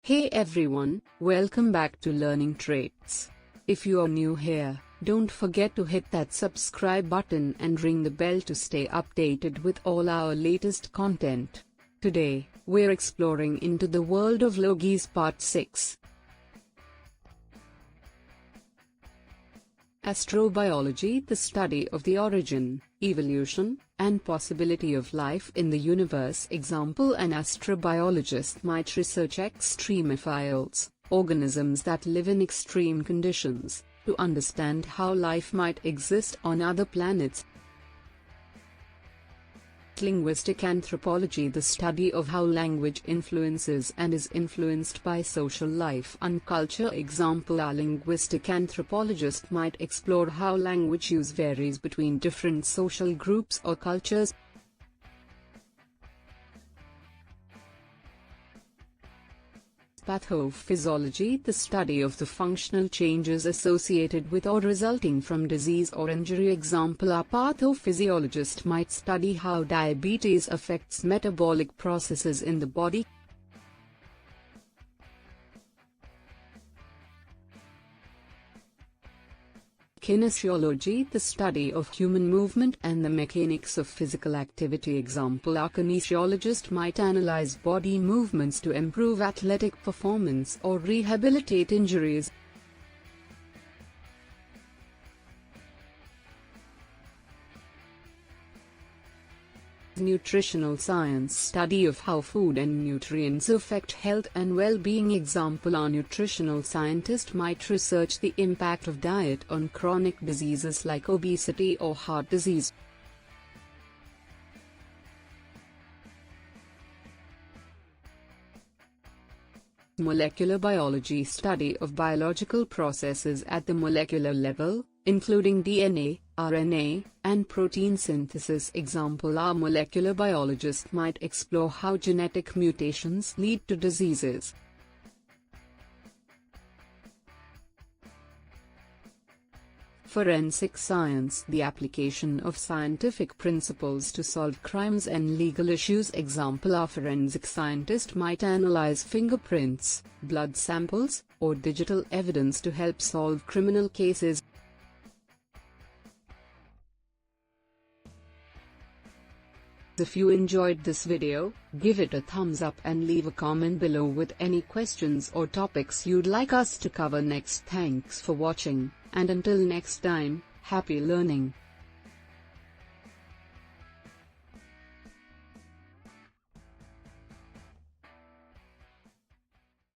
Hey everyone, welcome back to Learning Traits. If you are new here, don't forget to hit that subscribe button and ring the bell to stay updated with all our latest content. Today, we're exploring into the world of Logies Part 6. Astrobiology, the study of the origin, evolution, and possibility of life in the universe. Example: an astrobiologist might research extremophiles, organisms that live in extreme conditions, to understand how life might exist on other planets. Linguistic anthropology, the study of how language influences and is influenced by social life and culture. Example: a linguistic anthropologist might explore how language use varies between different social groups or cultures. Pathophysiology, the study of the functional changes associated with or resulting from disease or injury. Example: a pathophysiologist might study how diabetes affects metabolic processes in the body. Kinesiology, the study of human movement and the mechanics of physical activity. Example: a kinesiologist might analyze body movements to improve athletic performance or rehabilitate injuries. Nutritional science, study of how food and nutrients affect health and well-being. Example: a nutritional scientist might research the impact of diet on chronic diseases like obesity or heart disease. Molecular biology, study of biological processes at the molecular level, including DNA, RNA, and protein synthesis. Example: a molecular biologist might explore how genetic mutations lead to diseases. Forensic science, the application of scientific principles to solve crimes and legal issues. Example: a forensic scientist might analyze fingerprints, blood samples, or digital evidence to help solve criminal cases. If you enjoyed this video, give it a thumbs up and leave a comment below with any questions or topics you'd like us to cover next. Thanks for watching, and until next time, happy learning.